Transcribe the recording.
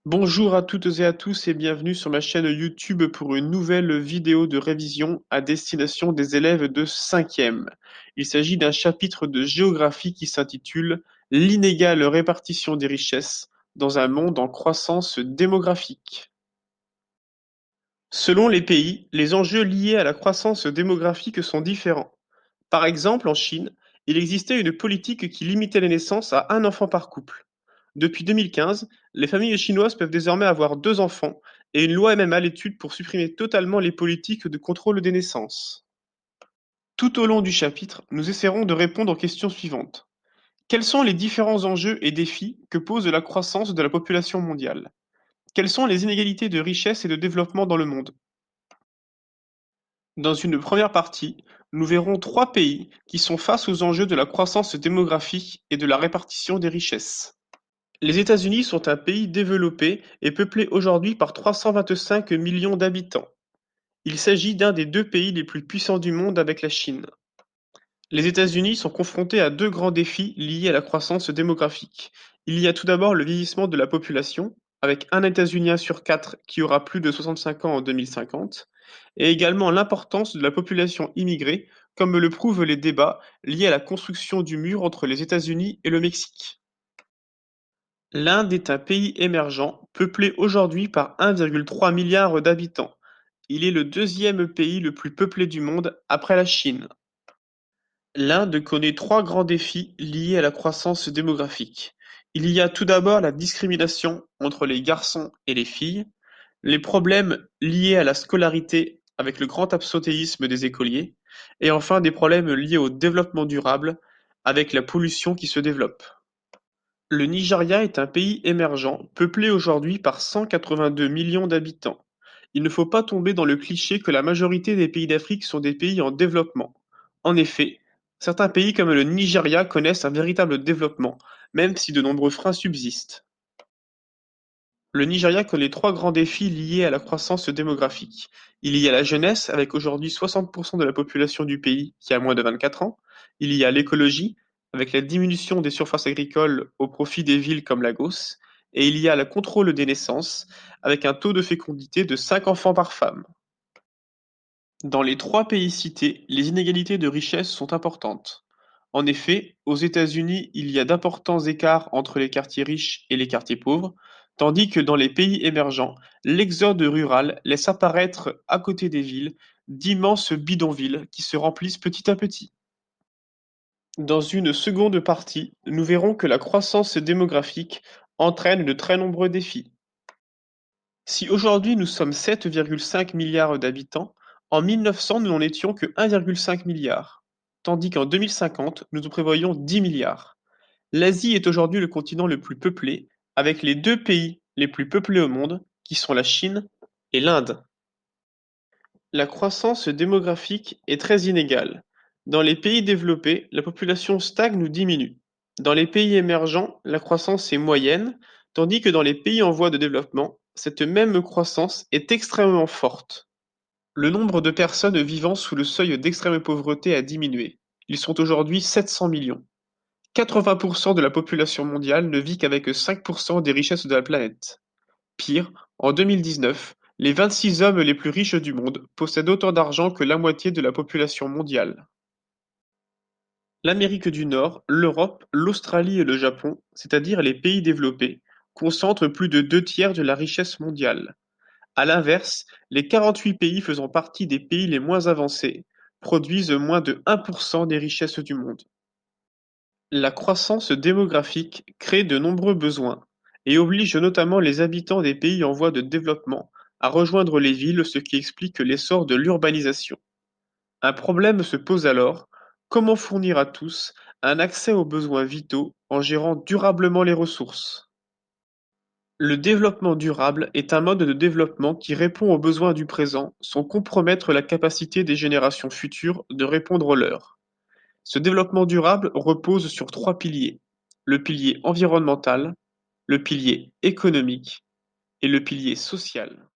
Bonjour à toutes et à tous et bienvenue sur ma chaîne YouTube pour une nouvelle vidéo de révision à destination des élèves de 5e. Il s'agit d'un chapitre de géographie qui s'intitule L'inégale répartition des richesses dans un monde en croissance démographique. Selon les pays, les enjeux liés à la croissance démographique sont différents. Par exemple, en Chine, il existait une politique qui limitait les naissances à un enfant par couple. Depuis 2015, les familles chinoises peuvent désormais avoir 2 enfants et une loi est même à l'étude pour supprimer totalement les politiques de contrôle des naissances. Tout au long du chapitre, nous essaierons de répondre aux questions suivantes. Quels sont les différents enjeux et défis que pose la croissance de la population mondiale? Quelles sont les inégalités de richesse et de développement dans le monde? Dans une première partie, nous verrons 3 pays qui sont face aux enjeux de la croissance démographique et de la répartition des richesses. Les États-Unis sont un pays développé et peuplé aujourd'hui par 325 millions d'habitants. Il s'agit d'un des 2 pays les plus puissants du monde avec la Chine. Les États-Unis sont confrontés à 2 grands défis liés à la croissance démographique. Il y a tout d'abord le vieillissement de la population, avec un États-Unien sur 4 qui aura plus de 65 ans en 2050, et également l'importance de la population immigrée, comme le prouvent les débats liés à la construction du mur entre les États-Unis et le Mexique. L'Inde est un pays émergent, peuplé aujourd'hui par 1,3 milliard d'habitants. Il est le 2e pays le plus peuplé du monde après la Chine. L'Inde connaît 3 grands défis liés à la croissance démographique. Il y a tout d'abord la discrimination entre les garçons et les filles, les problèmes liés à la scolarité avec le grand absentéisme des écoliers, et enfin des problèmes liés au développement durable avec la pollution qui se développe. Le Nigeria est un pays émergent, peuplé aujourd'hui par 182 millions d'habitants. Il ne faut pas tomber dans le cliché que la majorité des pays d'Afrique sont des pays en développement. En effet, certains pays comme le Nigeria connaissent un véritable développement, même si de nombreux freins subsistent. Le Nigeria connaît 3 grands défis liés à la croissance démographique. Il y a la jeunesse, avec aujourd'hui 60% de la population du pays qui a moins de 24 ans. Il y a l'écologie, avec la diminution des surfaces agricoles au profit des villes comme Lagos. Et il y a le contrôle des naissances, avec un taux de fécondité de 5 enfants par femme. Dans les 3 pays cités, les inégalités de richesse sont importantes. En effet, aux États-Unis, il y a d'importants écarts entre les quartiers riches et les quartiers pauvres, tandis que dans les pays émergents, l'exode rural laisse apparaître, à côté des villes, d'immenses bidonvilles qui se remplissent petit à petit. Dans une seconde partie, nous verrons que la croissance démographique entraîne de très nombreux défis. Si aujourd'hui nous sommes 7,5 milliards d'habitants, en 1900 nous n'en étions que 1,5 milliard, tandis qu'en 2050 nous en prévoyons 10 milliards. L'Asie est aujourd'hui le continent le plus peuplé, avec les 2 pays les plus peuplés au monde, qui sont la Chine et l'Inde. La croissance démographique est très inégale. Dans les pays développés, la population stagne ou diminue. Dans les pays émergents, la croissance est moyenne, tandis que dans les pays en voie de développement, cette même croissance est extrêmement forte. Le nombre de personnes vivant sous le seuil d'extrême pauvreté a diminué. Ils sont aujourd'hui 700 millions. 80% de la population mondiale ne vit qu'avec 5% des richesses de la planète. Pire, en 2019, les 26 hommes les plus riches du monde possèdent autant d'argent que la moitié de la population mondiale. L'Amérique du Nord, l'Europe, l'Australie et le Japon, c'est-à-dire les pays développés, concentrent plus de 2 tiers de la richesse mondiale. À l'inverse, les 48 pays faisant partie des pays les moins avancés produisent moins de 1% des richesses du monde. La croissance démographique crée de nombreux besoins et oblige notamment les habitants des pays en voie de développement à rejoindre les villes, ce qui explique l'essor de l'urbanisation. Un problème se pose alors: comment fournir à tous un accès aux besoins vitaux en gérant durablement les ressources? Le développement durable est un mode de développement qui répond aux besoins du présent sans compromettre la capacité des générations futures de répondre aux leurs. Ce développement durable repose sur 3 piliers: le pilier environnemental, le pilier économique et le pilier social.